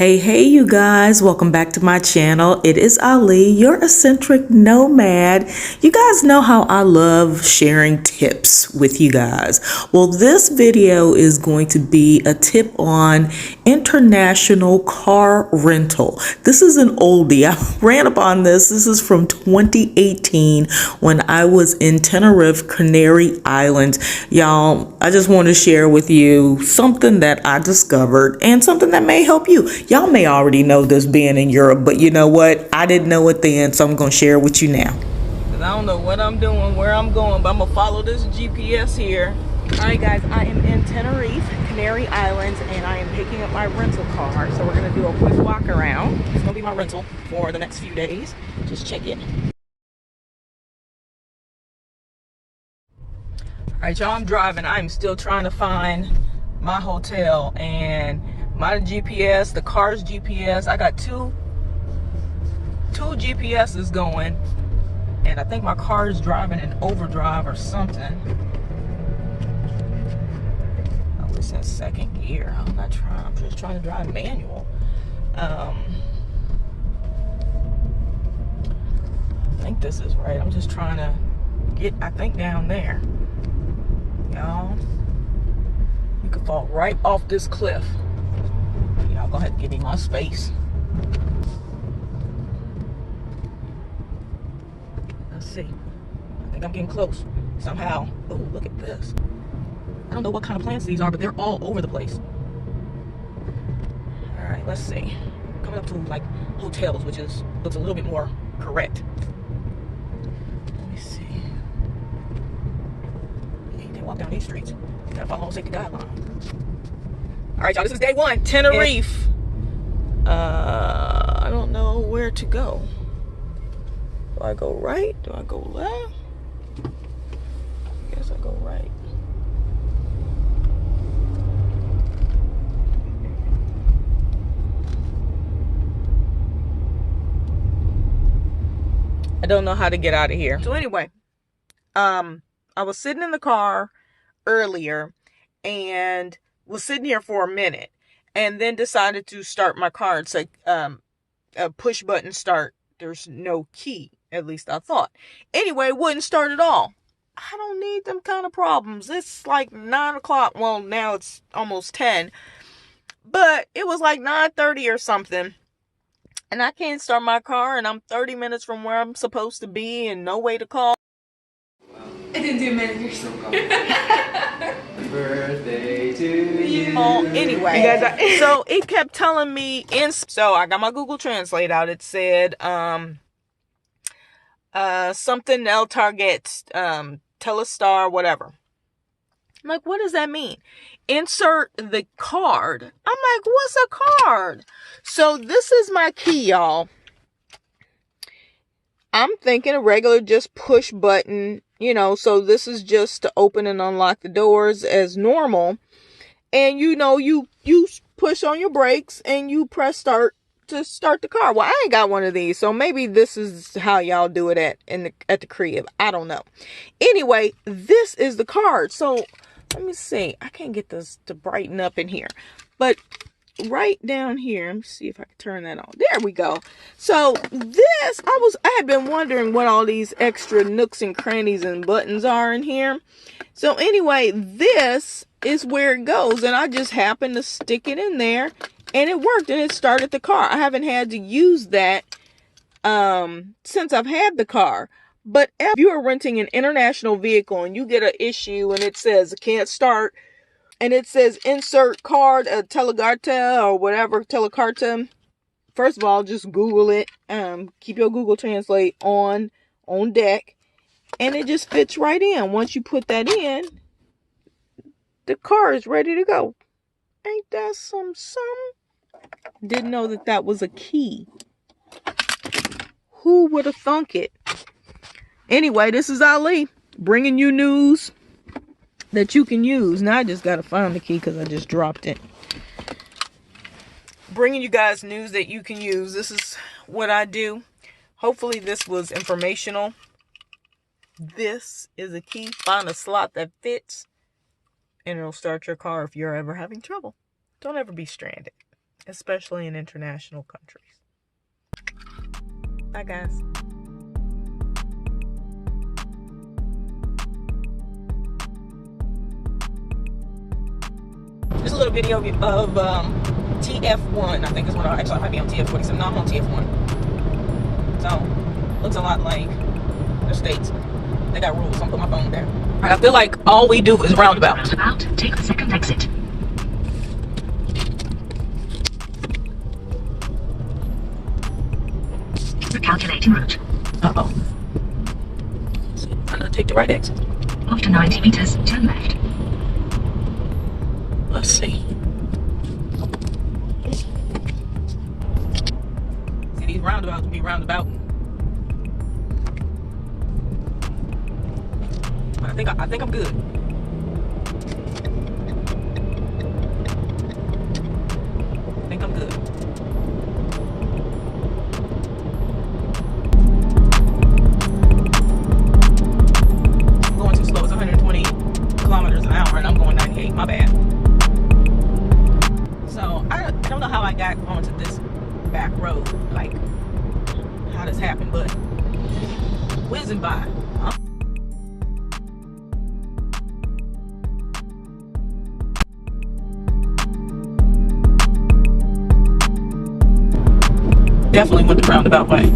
Hey, you guys, welcome back to my channel. It is Ali, your eccentric nomad. You guys know how I love sharing tips with you guys. Well, this video is going to be a tip on international car rental. This is an oldie. I ran upon this. This is from 2018 when I was in Tenerife CAnary Islands. Y'all, I just want to share with you something that I discovered and something that may help you. Y'all may already know this being in Europe, but you know what? I didn't know it then, so I'm going to share it with you now. I don't know what I'm doing, where I'm going, but I'm going to follow this GPS here. Alright guys, I am in Tenerife CAnary Islands, and I am picking up my rental car. So we're going to do a quick walk around. It's going to be my rental for the next few days. Just check it. Alright y'all, I'm driving. I'm still trying to find my hotel, and my GPS, the car's GPS, I got two GPSs going, and I think my car is driving in overdrive or something. Oh, it's in second gear. I'm just trying to drive manual. I think this is right. I'm just trying to get, I think, down there. Y'all, you could fall right off this cliff. Y'all go ahead and give me my space. Let's see. I think I'm getting close somehow. Oh, look at this. I don't know what kind of plants these are, but they're all over the place. All right, let's see. Coming up to like hotels, which looks a little bit more correct. Let me see. Yeah, you can't walk down these streets. You gotta follow safety guidelines. All right, y'all, this is day one, Tenerife. I don't know where to go. Do I go right? Do I go left? I guess I go right. I don't know how to get out of here. So anyway, I was sitting in the car earlier and was sitting here for a minute, and then decided to start my car. It's like a push button start. There's no key, at least I thought. Anyway, it wouldn't start at all. I don't need them kind of problems. It's like 9 o'clock. Well, now it's almost 10. But it was like 9:30 or something. And I can't start my car, and I'm 30 minutes from where I'm supposed to be and no way to call. I didn't do managers. Birthday to you. Anyway, so it kept telling me so I got my Google Translate out. It said something El Target, Telestar, whatever. I'm like, what does that mean? Insert the card. I'm like, what's a card? So this is my key, y'all. I'm thinking a regular just push button, so this is just to open and unlock the doors as normal. And you push on your brakes and you press start to start the car. Well, I ain't got one of these, so maybe this is how y'all do it at the crib. I don't know. Anyway, this is the card. So let me see. I can't get this to brighten up in here, but right down here, let me see if I can turn that on. There we go. So this, I had been wondering what all these extra nooks and crannies and buttons are in here. So anyway, this is where it goes, and I just happened to stick it in there, and it worked, and it started the car. I haven't had to use that since I've had the car. But if you are renting an international vehicle and you get an issue and it says it can't start, and it says insert card, telegarta or whatever, telecarta, first of all, just Google it. Keep your Google Translate on deck, and it just fits right in. Once you put that in, the car is ready to go. Ain't that some? Didn't know that was a key. Who would have thunk it? Anyway, this is Ali bringing you news that you can use. Now I just gotta find the key because I just dropped it. Bringing you guys news that you can use. This is what I do. Hopefully this was informational. This is a key. Find a slot that fits, and it'll start your car if you're ever having trouble. Don't ever be stranded. especially in international countries. Bye, guys. Just a little video of TF1. I think is what I might be on TF47. No, I'm on TF1. So, looks a lot like the States. They got rules. So I'm putting my phone down. All right, I feel like all we do is roundabout. Roundabout, take the second exit. Recalculating route. Uh-oh. I'm gonna take the right exit. After 90 meters, turn left. Let's see. See, these roundabouts be roundabout. I think I'm good. I think I'm good. I'm going too slow. It's 120 kilometers an hour and I'm going 98. My bad. So I don't know how I got onto this back road, like how this happened, but whizzing by. Definitely went the roundabout way.